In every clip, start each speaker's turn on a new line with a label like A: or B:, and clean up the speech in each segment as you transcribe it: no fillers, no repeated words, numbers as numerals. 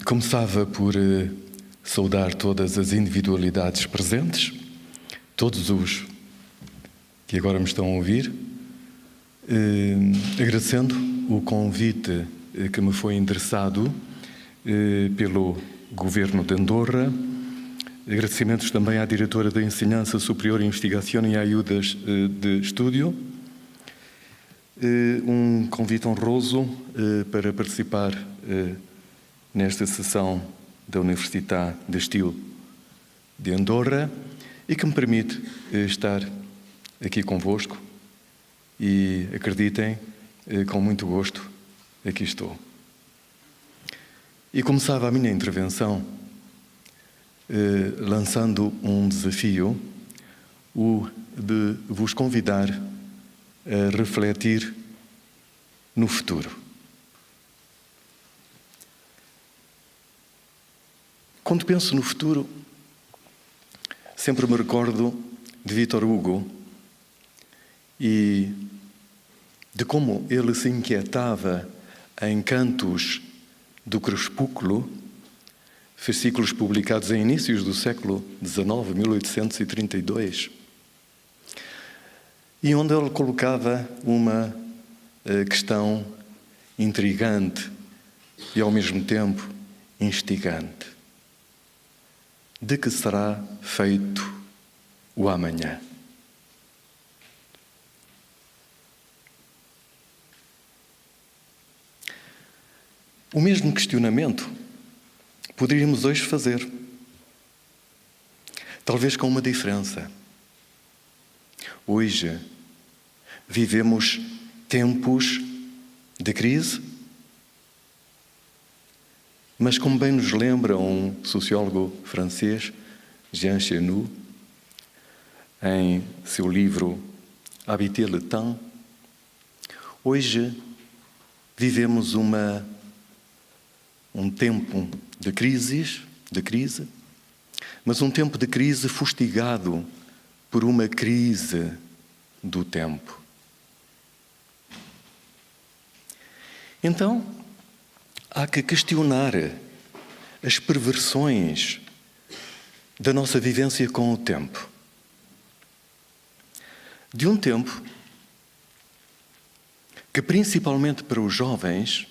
A: Começava por saudar todas as individualidades presentes, todos os que agora me estão a ouvir, agradecendo o convite que me foi endereçado pelo Governo de Andorra. Agradecimentos também à diretora da Ensinança Superior e Investigação e Ajudas de Estúdio. Um convite honroso para participar nesta sessão da Universitat d'Estiu de Andorra e que me permite estar aqui convosco e, acreditem, com muito gosto, aqui estou. E começava a minha intervenção lançando um desafio, o de vos convidar a refletir no futuro. Quando penso no futuro, sempre me recordo de Victor Hugo e de como ele se inquietava em Cantos do Crepúsculo, versículos publicados em inícios do século XIX, 1832, e onde ele colocava uma questão intrigante e, ao mesmo tempo, instigante. De que será feito o amanhã? O mesmo questionamento poderíamos hoje fazer, talvez com uma diferença. Hoje vivemos tempos de crise, mas como bem nos lembra um sociólogo francês, Jean Chenoux, em seu livro Habiter le temps, hoje vivemos um tempo de crise, mas um tempo de crise fustigado por uma crise do tempo. Então, há que questionar as perversões da nossa vivência com o tempo. De um tempo que, principalmente para os jovens,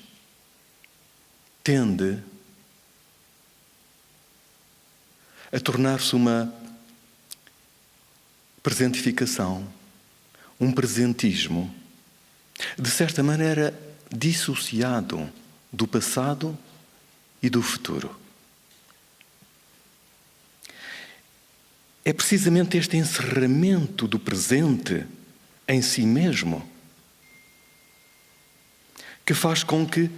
A: tende a tornar-se uma presentificação, um presentismo, de certa maneira dissociado do passado e do futuro. É precisamente este encerramento do presente em si mesmo que faz com que,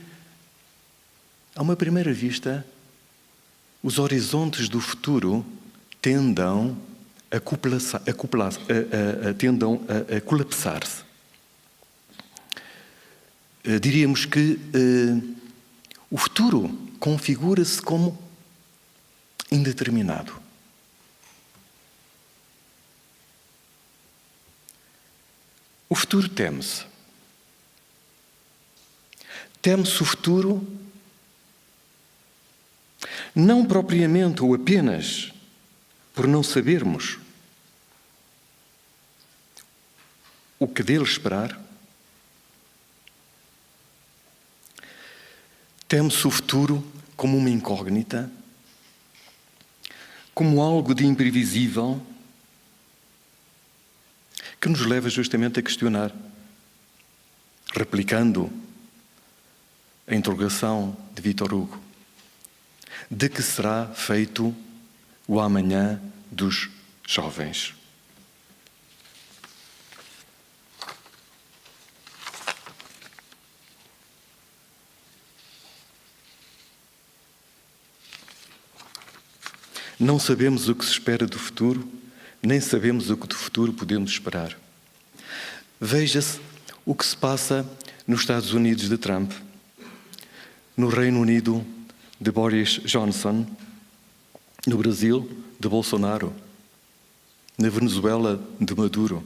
A: a uma primeira vista, os horizontes do futuro tendam a colapsar-se. Diríamos que o futuro configura-se como indeterminado. O futuro teme-se. Teme-se o futuro não propriamente ou apenas por não sabermos o que dele esperar. Teme-se o futuro como uma incógnita, como algo de imprevisível, que nos leva justamente a questionar, replicando a interrogação de Victor Hugo: de que será feito o amanhã dos jovens? Não sabemos o que se espera do futuro, nem sabemos o que do futuro podemos esperar. Veja-se o que se passa nos Estados Unidos de Trump, no Reino Unido de Boris Johnson, no Brasil de Bolsonaro, na Venezuela de Maduro,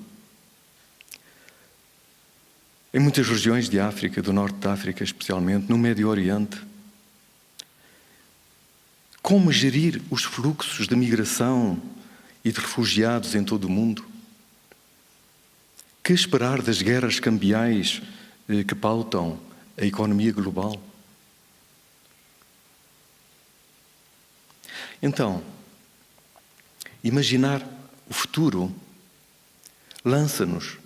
A: em muitas regiões de África, do norte de África especialmente, no Médio Oriente. Como gerir os fluxos de migração e de refugiados em todo o mundo? Que esperar das guerras cambiais que pautam a economia global? Então, imaginar o futuro lança-nos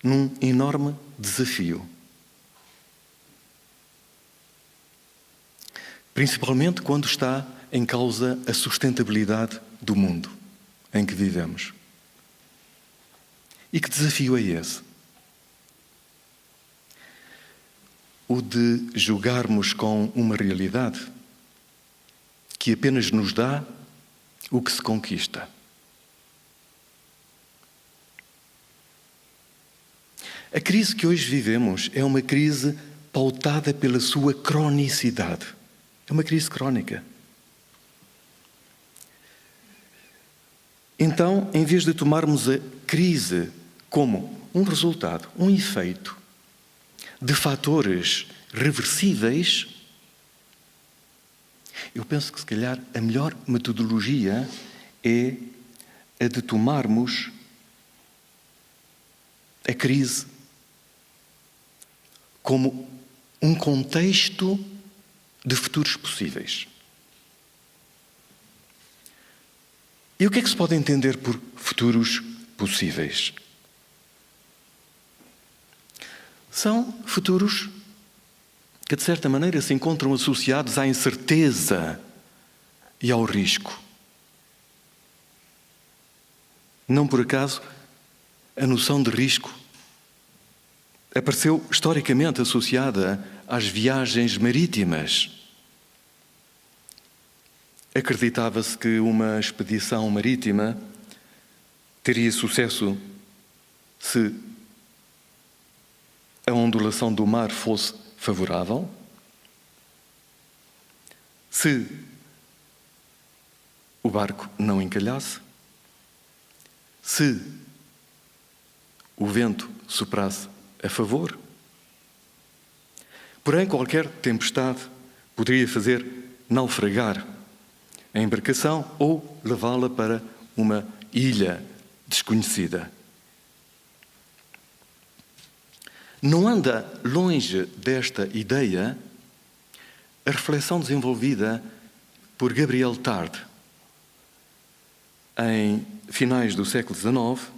A: num enorme desafio. Principalmente quando está em causa a sustentabilidade do mundo em que vivemos. E que desafio é esse? O de julgarmos com uma realidade que apenas nos dá o que se conquista. A crise que hoje vivemos é uma crise pautada pela sua cronicidade. É uma crise crónica. Então, em vez de tomarmos a crise como um resultado, um efeito de fatores reversíveis, eu penso que, se calhar, a melhor metodologia é a de tomarmos a crise como um contexto de futuros possíveis. E o que é que se pode entender por futuros possíveis? São futuros que, de certa maneira, se encontram associados à incerteza e ao risco. Não por acaso, a noção de risco apareceu historicamente associada às viagens marítimas. Acreditava-se que uma expedição marítima teria sucesso se a ondulação do mar fosse favorável, se o barco não encalhasse, se o vento soprasse a favor. Porém, qualquer tempestade poderia fazer naufragar a embarcação ou levá-la para uma ilha desconhecida. Não anda longe desta ideia a reflexão desenvolvida por Gabriel Tarde em finais do século XIX,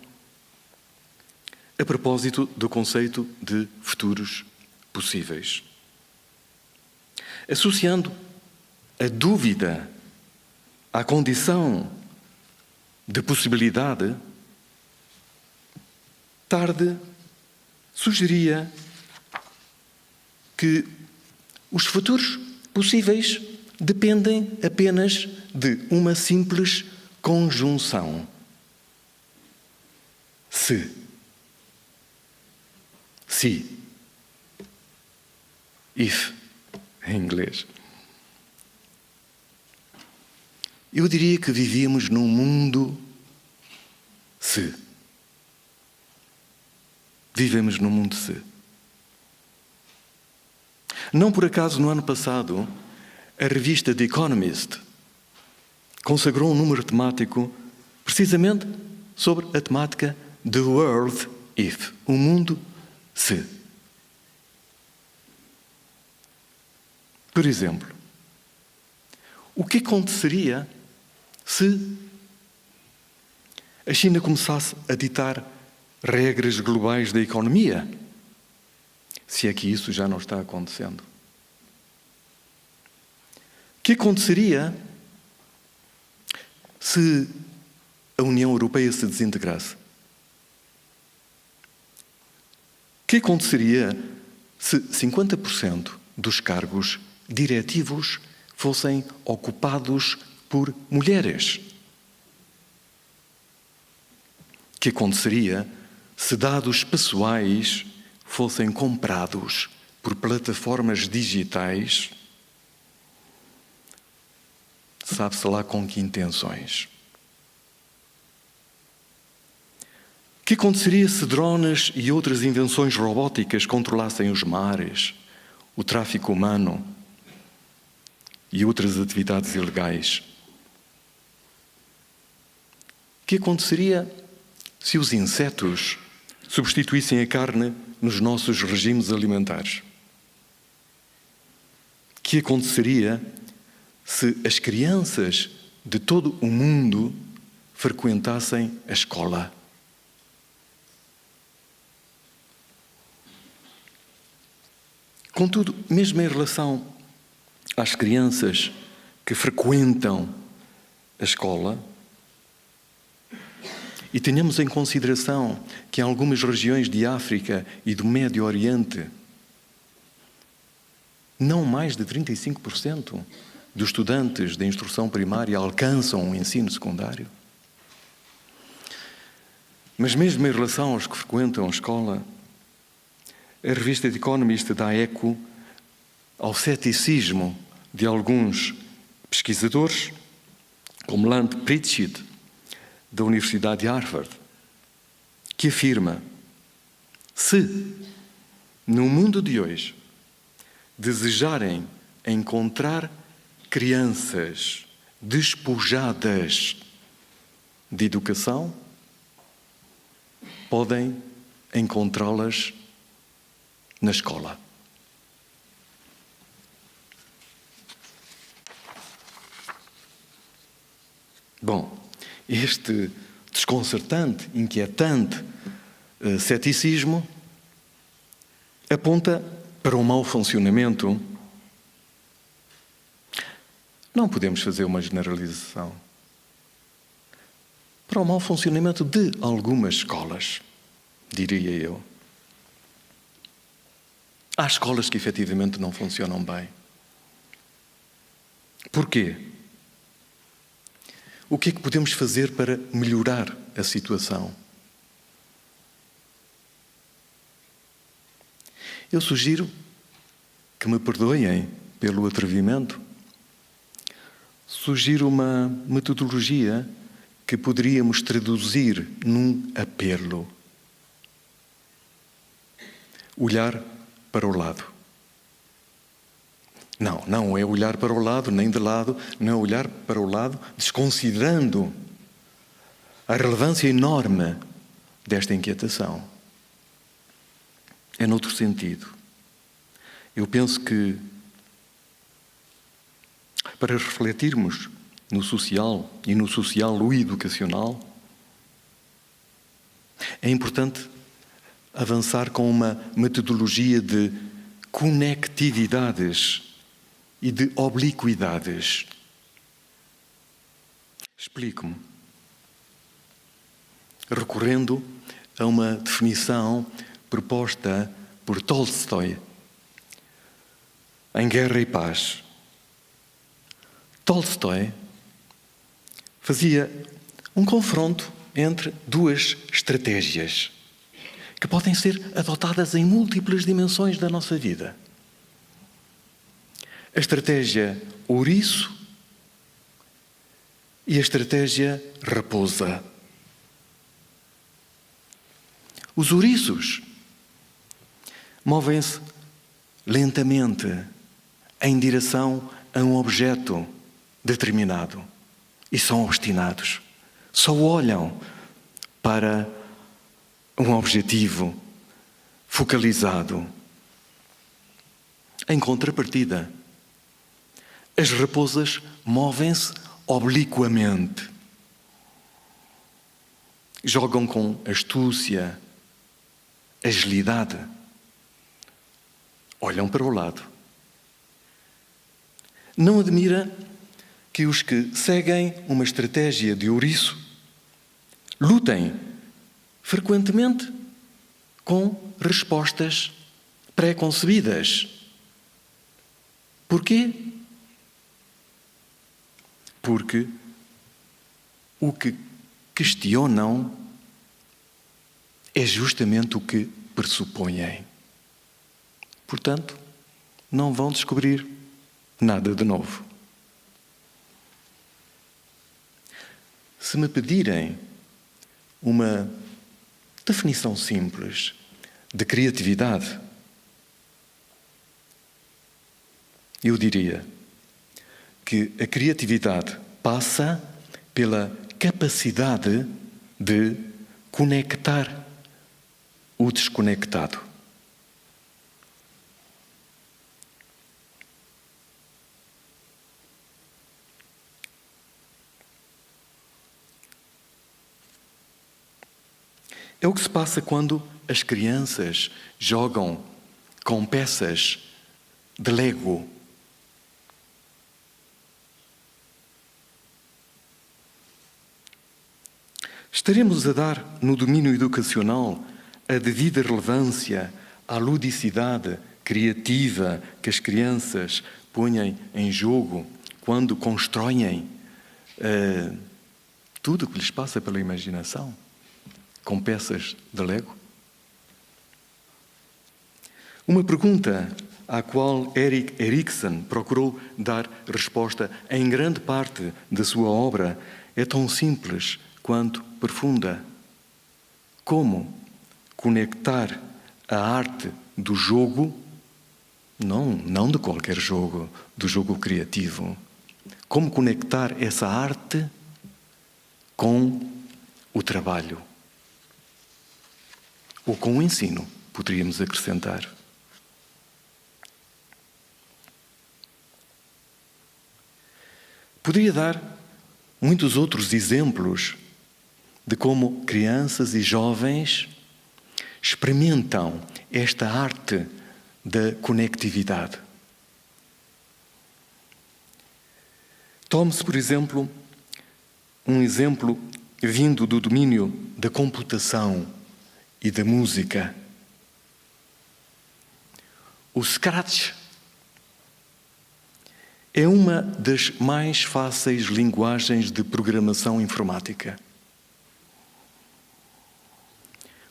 A: a propósito do conceito de futuros possíveis. Associando a dúvida à condição de possibilidade, Tarde sugeria que os futuros possíveis dependem apenas de uma simples conjunção. Se. If, em inglês. Eu diria que vivíamos num mundo se. Vivemos num mundo se. Não por acaso, no ano passado, a revista The Economist consagrou um número temático precisamente sobre a temática The World If, o mundo se. Por exemplo, o que aconteceria se a China começasse a ditar regras globais da economia? Se é que isso já não está acontecendo. O que aconteceria se a União Europeia se desintegrasse? O que aconteceria se 50% dos cargos diretivos fossem ocupados por mulheres? O que aconteceria se dados pessoais fossem comprados por plataformas digitais? Sabe-se lá com que intenções. O que aconteceria se drones e outras invenções robóticas controlassem os mares, o tráfico humano e outras atividades ilegais. O que aconteceria se os insetos substituíssem a carne nos nossos regimes alimentares? O que aconteceria se as crianças de todo o mundo frequentassem a escola? Contudo, mesmo em relação às crianças que frequentam a escola, e tenhamos em consideração que em algumas regiões de África e do Médio Oriente, não mais de 35% dos estudantes da instrução primária alcançam o ensino secundário. Mas mesmo em relação aos que frequentam a escola, a revista The Economist dá eco ao ceticismo de alguns pesquisadores, como Lant Pritchett, da Universidade de Harvard, que afirma: se, no mundo de hoje, desejarem encontrar crianças despojadas de educação, podem encontrá-las na escola. Bom, este desconcertante, inquietante ceticismo aponta para um mau funcionamento. Não podemos fazer uma generalização. Para o mau funcionamento de algumas escolas, diria eu. Há escolas que efetivamente não funcionam bem. Porquê? O que é que podemos fazer para melhorar a situação? Eu sugiro que me perdoem pelo atrevimento. Sugiro uma metodologia que poderíamos traduzir num apelo. Olhar para o lado. Não é olhar para o lado, nem de lado, não é olhar para o lado desconsiderando a relevância enorme desta inquietação. É noutro sentido. Eu penso que, para refletirmos no social e no social o educacional, é importante avançar com uma metodologia de conectividades e de obliquidades. Explico-me. Recorrendo a uma definição proposta por Tolstói em Guerra e Paz. Tolstói fazia um confronto entre duas estratégias que podem ser adotadas em múltiplas dimensões da nossa vida. A estratégia ouriço e a estratégia raposa. Os ouriços movem-se lentamente em direção a um objeto determinado e são obstinados. Só olham para um objetivo focalizado. Em contrapartida, as raposas movem-se obliquamente. Jogam com astúcia, agilidade. Olham para o lado. Não admira que os que seguem uma estratégia de ouriço lutem frequentemente com respostas pré-concebidas. Porquê? Porque o que questionam é justamente o que pressupõem. Portanto, não vão descobrir nada de novo. Se me pedirem uma definição simples de criatividade, eu diria: que a criatividade passa pela capacidade de conectar o desconectado. É o que se passa quando as crianças jogam com peças de Lego. Estaremos a dar, no domínio educacional, a devida relevância à ludicidade criativa que as crianças põem em jogo quando constroem tudo o que lhes passa pela imaginação, com peças de Lego? Uma pergunta à qual Erik Erikson procurou dar resposta em grande parte da sua obra é tão simples quanto profunda. Como conectar a arte do jogo, não de qualquer jogo, do jogo criativo, como conectar essa arte com o trabalho? Ou com o ensino, poderíamos acrescentar. Poderia dar muitos outros exemplos de como crianças e jovens experimentam esta arte da conectividade. Tome-se, por exemplo, um exemplo vindo do domínio da computação e da música. O Scratch é uma das mais fáceis linguagens de programação informática.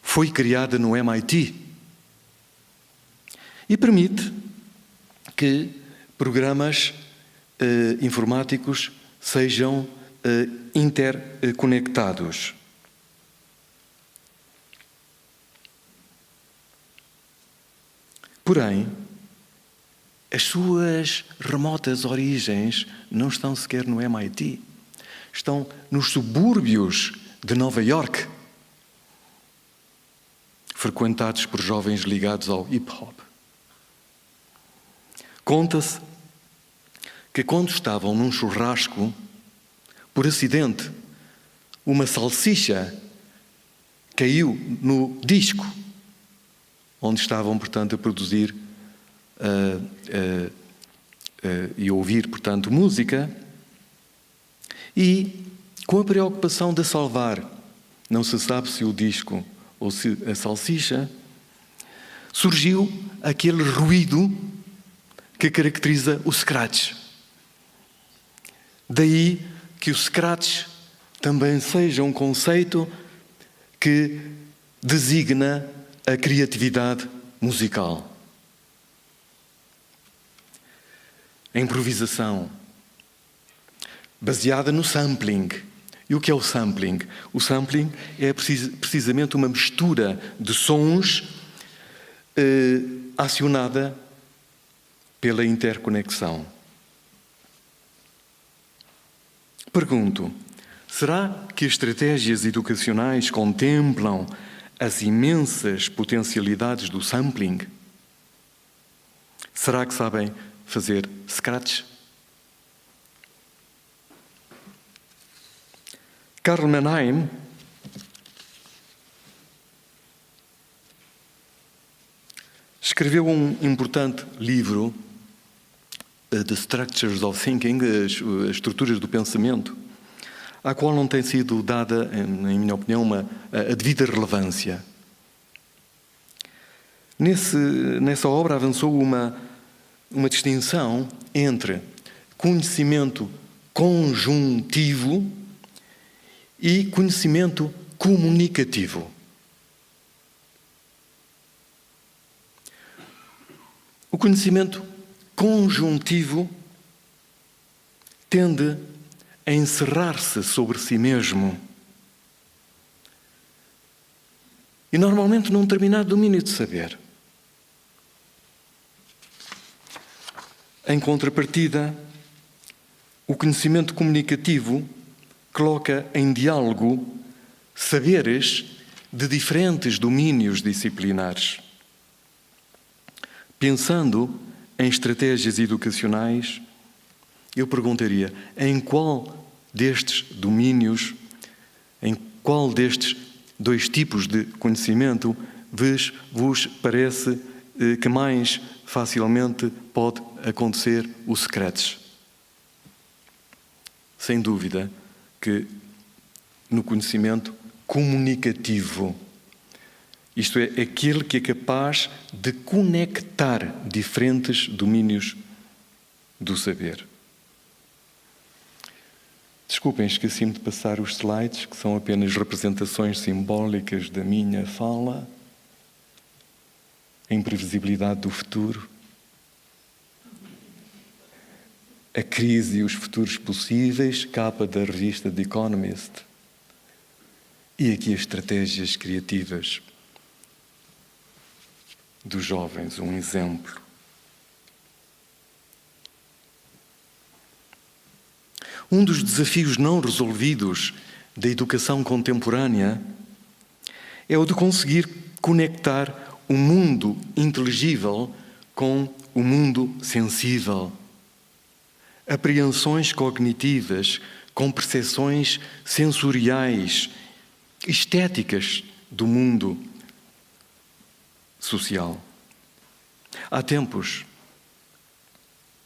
A: Foi criada no MIT e permite que programas informáticos sejam interconectados. Porém, as suas remotas origens não estão sequer no MIT. Estão nos subúrbios de Nova Iorque, frequentados por jovens ligados ao hip-hop. Conta-se que quando estavam num churrasco, por acidente, uma salsicha caiu no disco, onde estavam, portanto, a produzir e ouvir, portanto, música, e com a preocupação de salvar, não se sabe se o disco ou se a salsicha, surgiu aquele ruído que caracteriza o Scratch. Daí que o Scratch também seja um conceito que designa a criatividade musical. A improvisação, baseada no sampling. E o que é o sampling? O sampling é precisamente uma mistura de sons acionada pela interconexão. Pergunto, será que as estratégias educacionais contemplam as imensas potencialidades do sampling? Será que sabem fazer Scratch? Karl Mannheim escreveu um importante livro, The Structures of Thinking, as estruturas do pensamento, à qual não tem sido dada, em minha opinião, a devida relevância. Nessa obra avançou uma distinção entre conhecimento conjuntivo e conhecimento comunicativo. O conhecimento conjuntivo tende a encerrar-se sobre si mesmo e normalmente num determinado domínio de saber. Em contrapartida, O conhecimento comunicativo coloca em diálogo saberes de diferentes domínios disciplinares. Pensando em estratégias educacionais, eu perguntaria: em qual destes domínios, em qual destes dois tipos de conhecimento vos parece que mais facilmente pode acontecer o secreto? Sem dúvida que no conhecimento comunicativo, isto é, aquele que é capaz de conectar diferentes domínios do saber. Desculpem, esqueci-me de passar os slides, que são apenas representações simbólicas da minha fala. A imprevisibilidade do futuro, a crise e os futuros possíveis, capa da revista The Economist. E aqui as estratégias criativas dos jovens, um exemplo. Um dos desafios não resolvidos da educação contemporânea é o de conseguir conectar o mundo inteligível com o mundo sensível. Apreensões cognitivas com percepções sensoriais, estéticas do mundo social. Há tempos,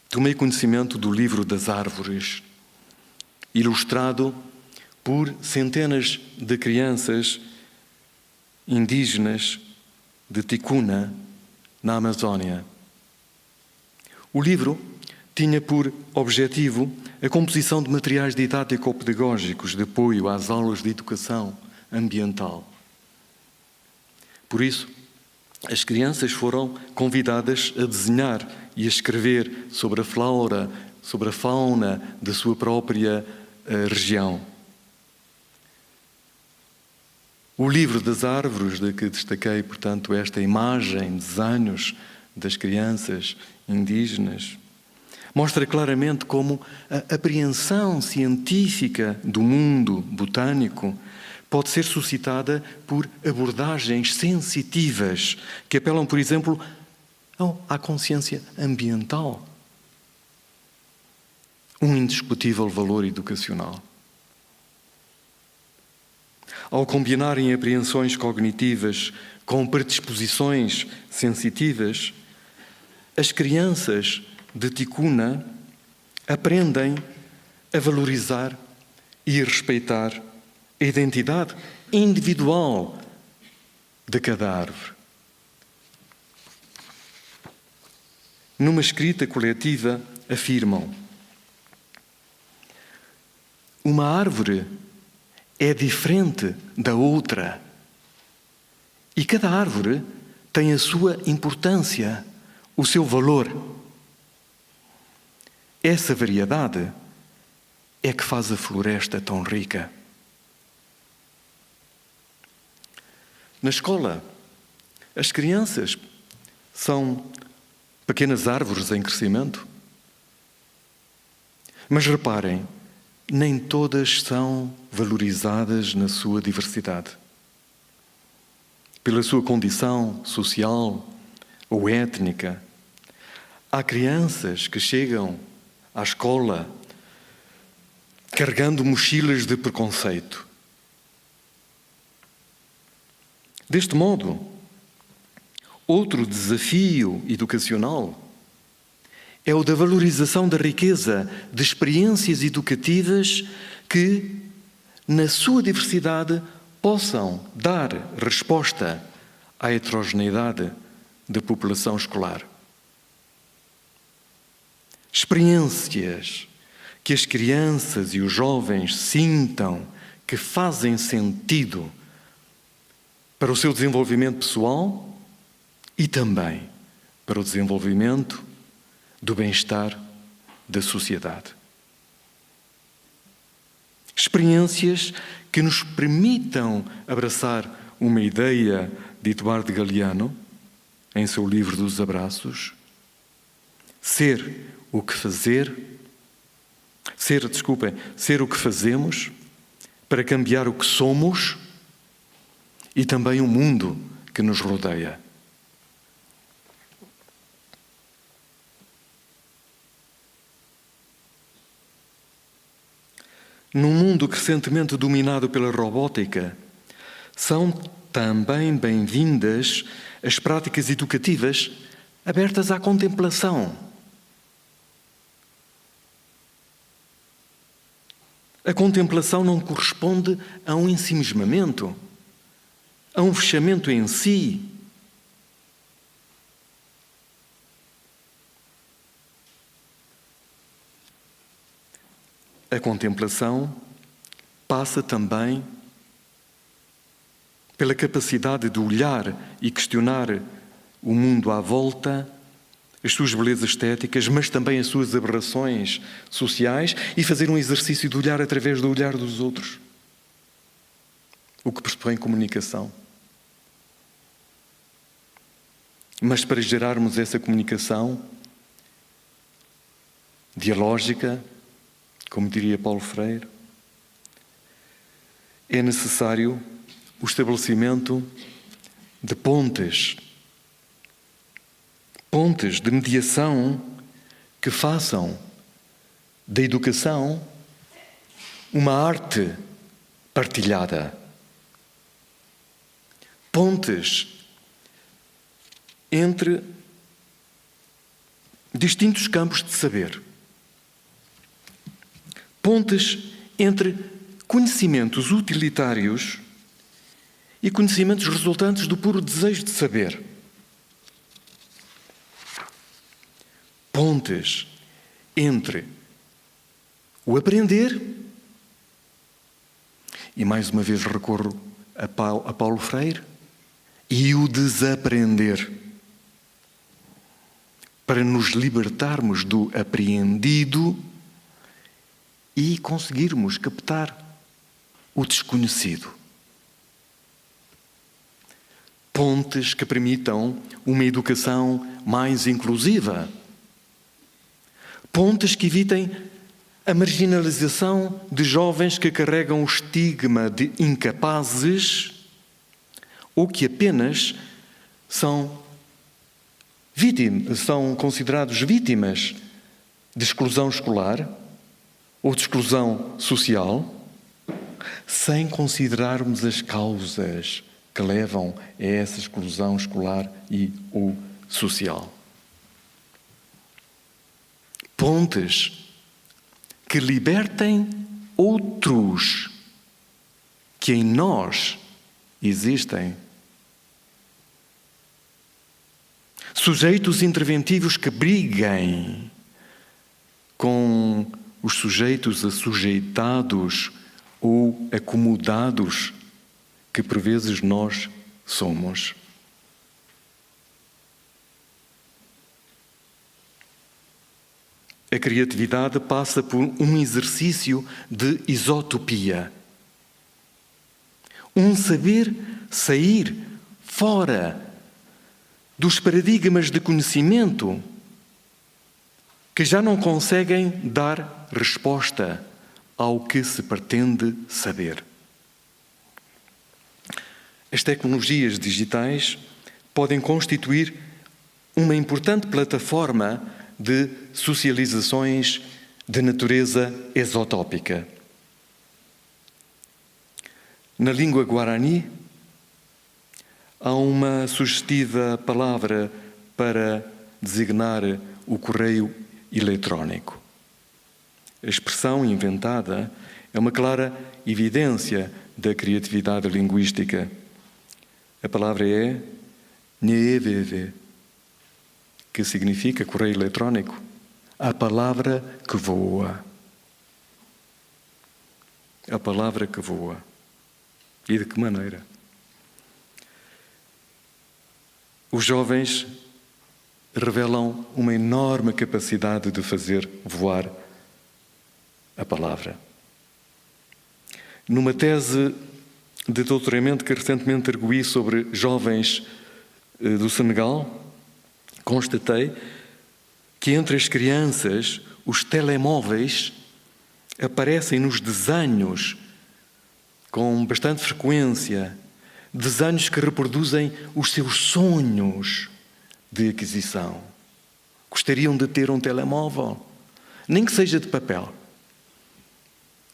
A: tomei conhecimento do livro das árvores, ilustrado por centenas de crianças indígenas de Ticuna, na Amazónia. O livro tinha por objetivo a composição de materiais didático-pedagógicos de apoio às aulas de educação ambiental. Por isso, as crianças foram convidadas a desenhar e a escrever sobre a flora, sobre a fauna da sua própria região. O livro das árvores, de que destaquei, portanto, esta imagem, desenhos das crianças indígenas, mostra claramente como a apreensão científica do mundo botânico pode ser suscitada por abordagens sensitivas que apelam, por exemplo, à consciência ambiental. Um indiscutível valor educacional. Ao combinarem apreensões cognitivas com predisposições sensitivas, as crianças de Ticuna aprendem a valorizar e respeitar a identidade individual de cada árvore. Numa escrita coletiva, afirmam: uma árvore é diferente da outra e cada árvore tem a sua importância, o seu valor. Essa variedade é que faz a floresta tão rica. Na escola, as crianças são pequenas árvores em crescimento. Mas reparem, nem todas são valorizadas na sua diversidade. Pela sua condição social ou étnica. Há crianças que chegam à escola carregando mochilas de preconceito. Deste modo, outro desafio educacional é o da valorização da riqueza de experiências educativas que, na sua diversidade, possam dar resposta à heterogeneidade da população escolar. Experiências que as crianças e os jovens sintam que fazem sentido para o seu desenvolvimento pessoal e também para o desenvolvimento do bem-estar da sociedade. Experiências que nos permitam abraçar uma ideia de Eduardo Galeano, em seu livro dos Abraços: ser o que fazer ser o que fazemos para cambiar o que somos e também o mundo que nos rodeia. Num mundo crescentemente dominado pela robótica, são também bem-vindas as práticas educativas abertas à contemplação. A contemplação não corresponde a um ensimismamento, a um fechamento em si. A contemplação passa também pela capacidade de olhar e questionar o mundo à volta, as suas belezas estéticas, mas também as suas aberrações sociais e fazer um exercício de olhar através do olhar dos outros, o que pressupõe comunicação. Mas para gerarmos essa comunicação dialógica, como diria Paulo Freire, é necessário o estabelecimento de pontes de mediação que façam da educação uma arte partilhada. Pontes entre distintos campos de saber. Pontes entre conhecimentos utilitários e conhecimentos resultantes do puro desejo de saber. Pontes entre o aprender, e mais uma vez recorro a Paulo Freire, e o desaprender, para nos libertarmos do apreendido e conseguirmos captar o desconhecido. Pontes que permitam uma educação mais inclusiva. Pontes que evitem a marginalização de jovens que carregam o estigma de incapazes ou que apenas são considerados vítimas de exclusão escolar ou de exclusão social, sem considerarmos as causas que levam a essa exclusão escolar e ou social. Pontes que libertem outros que em nós existem. Sujeitos interventivos que briguem com os sujeitos assujeitados ou acomodados que por vezes nós somos. A criatividade passa por um exercício de isotopia. Um saber sair fora dos paradigmas de conhecimento que já não conseguem dar resposta ao que se pretende saber. As tecnologias digitais podem constituir uma importante plataforma de socializações de natureza exotópica. Na língua guarani, há uma sugestiva palavra para designar o correio eletrónico. A expressão inventada é uma clara evidência da criatividade linguística. A palavra é nheeveve, que significa correio eletrónico, a palavra que voa. A palavra que voa. E de que maneira? Os jovens revelam uma enorme capacidade de fazer voar a palavra. Numa tese de doutoramento que recentemente arguí sobre jovens do Senegal, constatei que entre as crianças os telemóveis aparecem nos desenhos com bastante frequência, desenhos que reproduzem os seus sonhos de aquisição. Gostariam de ter um telemóvel, nem que seja de papel,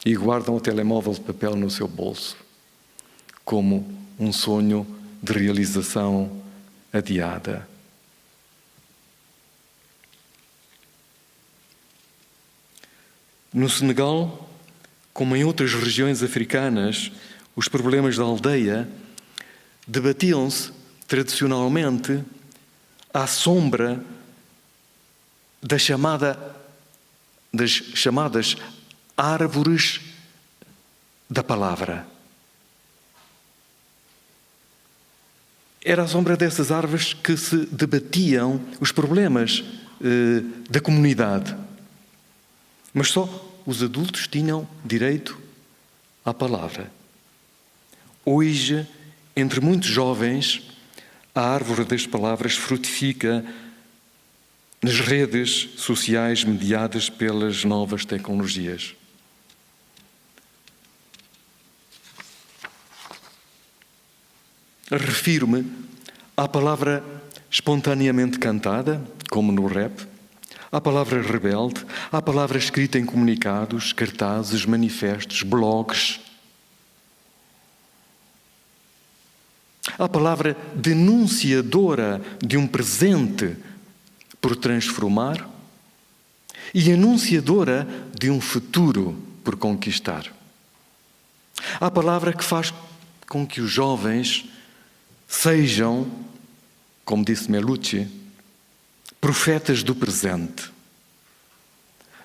A: e guardam o telemóvel de papel no seu bolso, como um sonho de realização adiada. No Senegal, como em outras regiões africanas, os problemas da aldeia debatiam-se tradicionalmente à sombra das chamadas árvores da palavra. Era à sombra dessas árvores que se debatiam os problemas da comunidade. Mas só os adultos tinham direito à palavra. Hoje, entre muitos jovens, a árvore das palavras frutifica nas redes sociais mediadas pelas novas tecnologias. Refiro-me à palavra espontaneamente cantada, como no rap, à palavra rebelde, à palavra escrita em comunicados, cartazes, manifestos, blogs, à palavra denunciadora de um presente por transformar e anunciadora de um futuro por conquistar. À palavra que faz com que os jovens sejam, como disse Melucci, profetas do presente.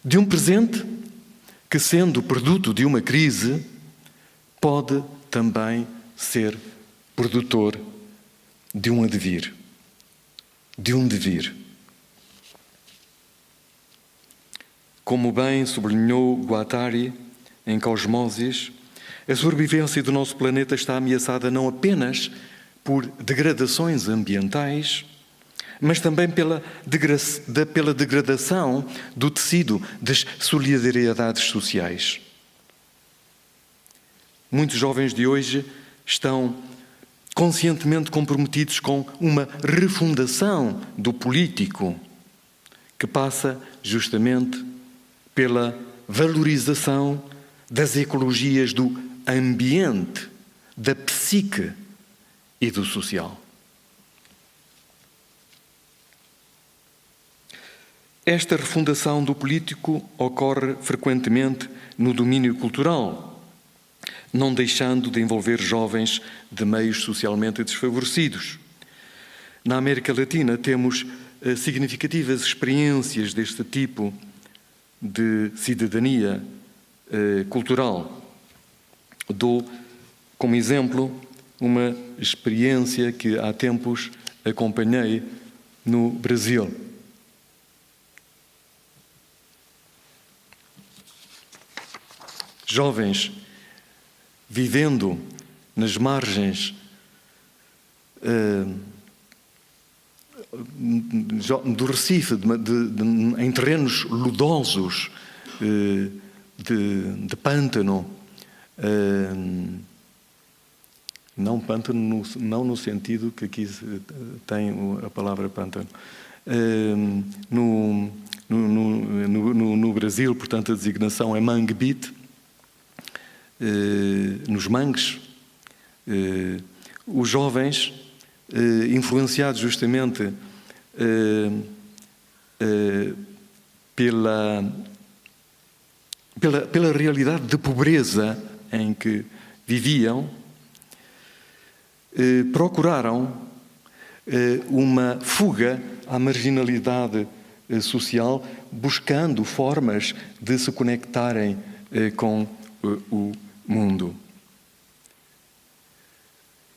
A: De um presente que, sendo produto de uma crise, pode também ser produtor de um advir, de um devir. Como bem sublinhou Guattari em Cosmosis, a sobrevivência do nosso planeta está ameaçada não apenas por degradações ambientais, mas também pela degradação do tecido das solidariedades sociais. Muitos jovens de hoje estão conscientemente comprometidos com uma refundação do político, que passa justamente pela valorização das ecologias do ambiente, da psique e do social. Esta refundação do político ocorre frequentemente no domínio cultural, não deixando de envolver jovens de meios socialmente desfavorecidos. Na América Latina temos significativas experiências deste tipo de cidadania cultural. Dou como exemplo uma experiência que há tempos acompanhei no Brasil. Jovens vivendo nas margens do Recife, em terrenos lodosos de pântano, não pântano, não no sentido que aqui tem a palavra pântano. No Brasil, portanto, a designação é mangue beat. Nos mangues, os jovens, influenciados justamente pela realidade de pobreza em que viviam, procuraram uma fuga à marginalidade social, buscando formas de se conectarem com o mundo.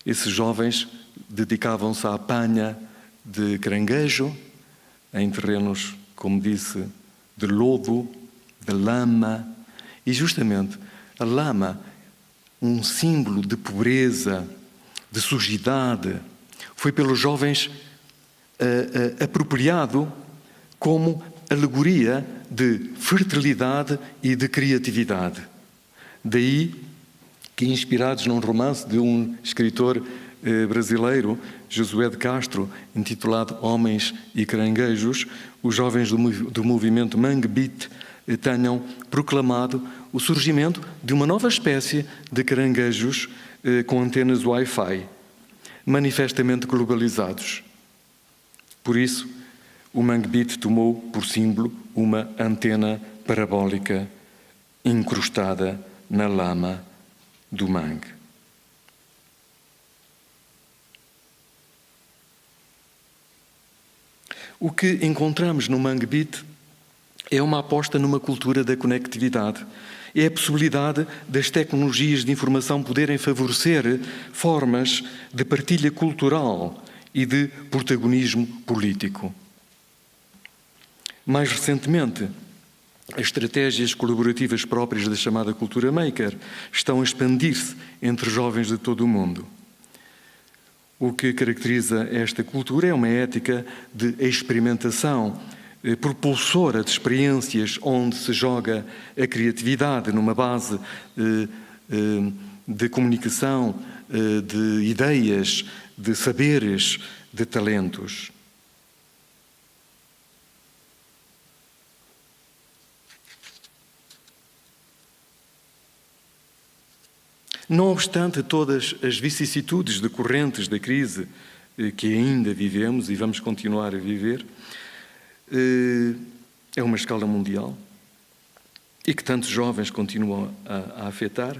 A: Esses jovens dedicavam-se à apanha de caranguejo em terrenos, como disse, de lodo, de lama, e justamente a lama, um símbolo de pobreza, de sujidade, foi pelos jovens apropriado como alegoria de fertilidade e de criatividade. Daí que, inspirados num romance de um escritor brasileiro, Josué de Castro, intitulado Homens e Caranguejos, os jovens do movimento Mangue Beat tenham proclamado o surgimento de uma nova espécie de caranguejos com antenas Wi-Fi, manifestamente globalizados. Por isso, o Mangue Beat tomou por símbolo uma antena parabólica incrustada na lama do mangue. O que encontramos no Mangue Beat é uma aposta numa cultura da conectividade. É a possibilidade das tecnologias de informação poderem favorecer formas de partilha cultural e de protagonismo político. Mais recentemente, as estratégias colaborativas próprias da chamada cultura maker estão a expandir-se entre jovens de todo o mundo. O que caracteriza esta cultura é uma ética de experimentação, propulsora de experiências onde se joga a criatividade numa base de comunicação, de ideias, de saberes, de talentos. Não obstante todas as vicissitudes decorrentes da crise que ainda vivemos e vamos continuar a viver, é uma escala mundial e que tantos jovens continuam a afetar.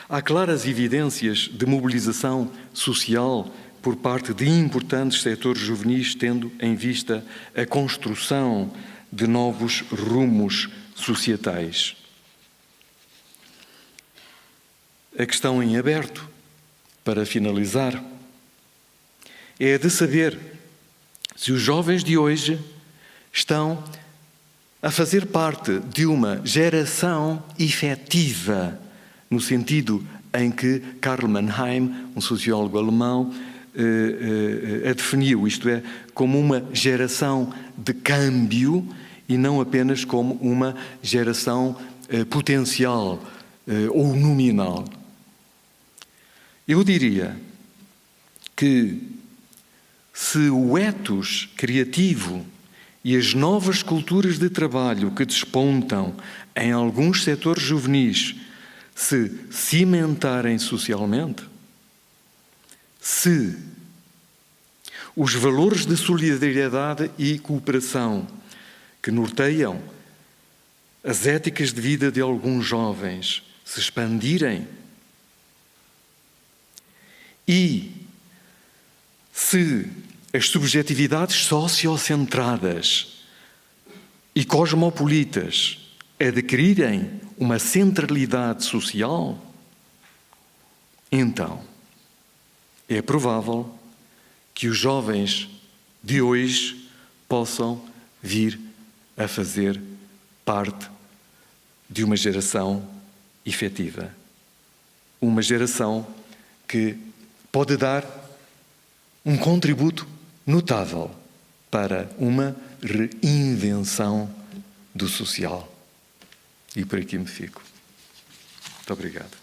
A: Há claras evidências de mobilização social por parte de importantes setores juvenis, tendo em vista a construção de novos rumos societais. A questão em aberto, para finalizar, é a de saber se os jovens de hoje estão a fazer parte de uma geração efetiva, no sentido em que Karl Mannheim, um sociólogo alemão, a definiu, isto é, como uma geração de câmbio e não apenas como uma geração potencial ou nominal. Eu diria que se o ethos criativo e as novas culturas de trabalho que despontam em alguns setores juvenis se cimentarem socialmente, se os valores de solidariedade e cooperação que norteiam as éticas de vida de alguns jovens se expandirem e se as subjetividades sociocentradas e cosmopolitas adquirirem uma centralidade social, então é provável que os jovens de hoje possam vir a fazer parte de uma geração efetiva. Uma geração que pode dar um contributo notável para uma reinvenção do social. E por aqui me fico. Muito obrigado.